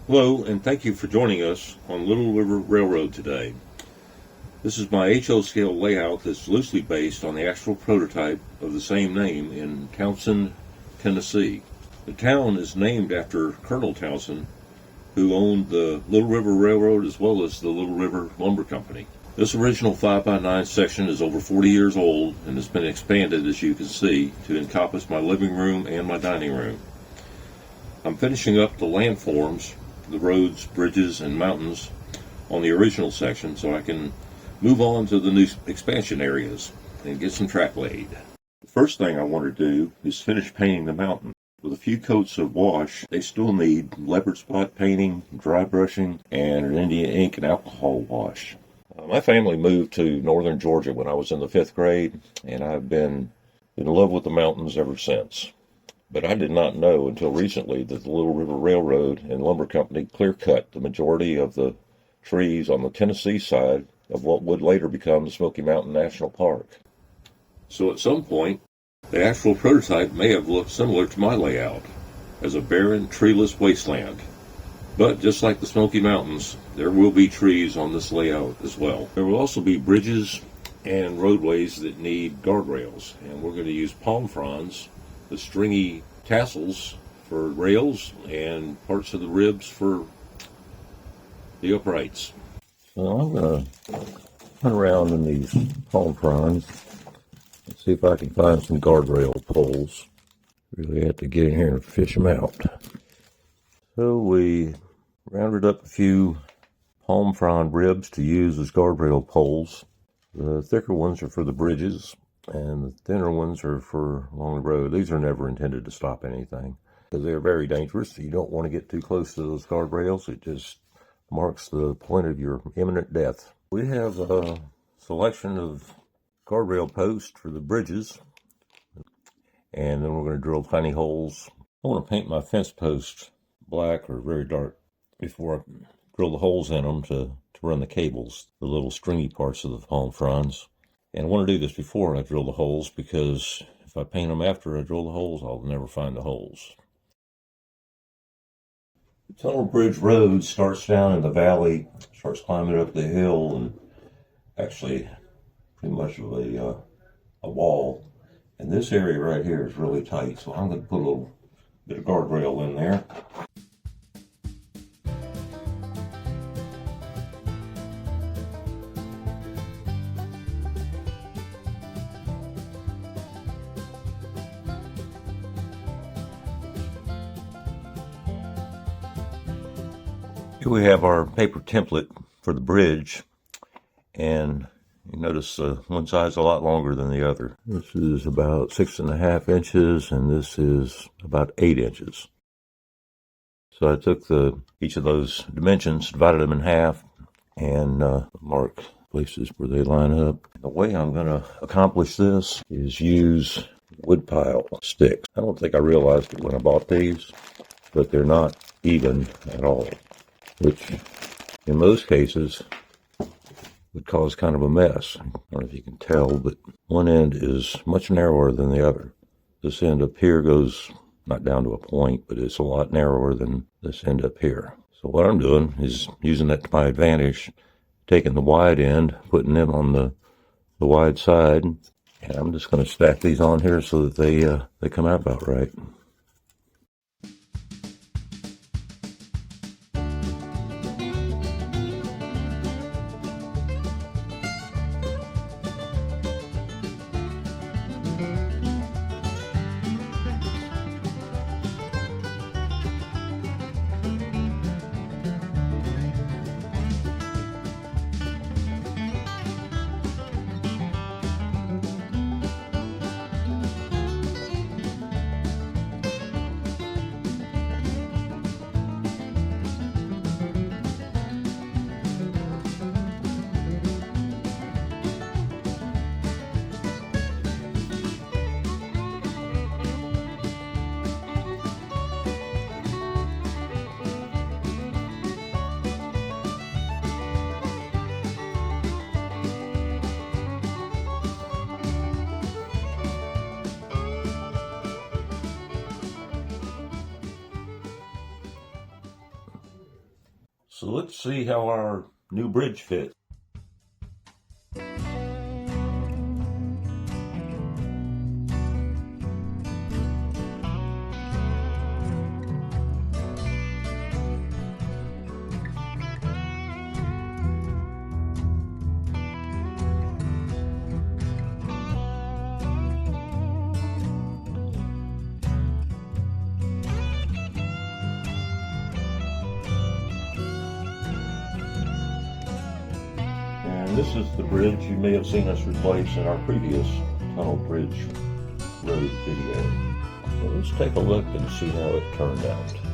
Hello, and thank you for joining us on Little River Railroad today. This is my HO scale layout that's loosely based on the actual prototype of the same name in Townsend, Tennessee. The town is named after Colonel Townsend, who owned the Little River Railroad as well as the Little River Lumber Company. This original 5x9 section is over 40 years old and has been expanded, as you can see, to encompass my living room and my dining room. I'm finishing up the landforms, the roads, bridges, and mountains on the original section so I can move on to the new expansion areas and get some track laid. The first thing I want to do is finish painting the mountain. With a few coats of wash, they still need leopard spot painting, dry brushing, and an India ink and alcohol wash. My family moved to northern Georgia when I was in the 5th grade, and I've been in love with the mountains ever since. But I did not know until recently that the Little River Railroad and Lumber Company clear-cut the majority of the trees on the Tennessee side of what would later become the Smoky Mountain National Park. So at some point, the actual prototype may have looked similar to my layout, as a barren, treeless wasteland. But just like the Smoky Mountains, there will be trees on this layout as well. There will also be bridges and roadways that need guardrails, and we're going to use palm fronds, the stringy tassels for rails, and parts of the ribs for the uprights. So I'm going to hunt around in these palm fronds and see if I can find some guardrail poles. Really have to get in here and fish them out. So we rounded up a few palm frond ribs to use as guardrail poles. The thicker ones are for the bridges, and the thinner ones are for along the road. These are never intended to stop anything because they're very dangerous. You don't want to get too close to those guardrails. It just marks the point of your imminent death. We have a selection of guardrail posts for the bridges, and then we're going to drill tiny holes. I want to paint my fence posts black or very dark before I drill the holes in them to run the cables, the little stringy parts of the palm fronds. And I want to do this before I drill the holes, because if I paint them after I drill the holes, I'll never find the holes. The Tunnel Bridge Road starts down in the valley, starts climbing up the hill, and actually pretty much of a wall. And this area right here is really tight, so I'm going to put a little bit of guardrail in there. Here we have our paper template for the bridge, and you notice one side's a lot longer than the other. This is about 6.5 inches, and this is about 8 inches. So I took each of those dimensions, divided them in half, and mark places where they line up. The way I'm going to accomplish this is use woodpile sticks. I don't think I realized it when I bought these, but they're not even at all, which in most cases would cause kind of a mess. I don't know if you can tell, but one end is much narrower than the other. This end up here goes not down to a point, but it's a lot narrower than this end up here. So what I'm doing is using that to my advantage, taking the wide end, putting them on the wide side, and I'm just going to stack these on here so that they come out about right. So let's see how our new bridge fits. And this is the bridge you may have seen us replace in our previous tunnel bridge road video. So let's take a look and see how it turned out.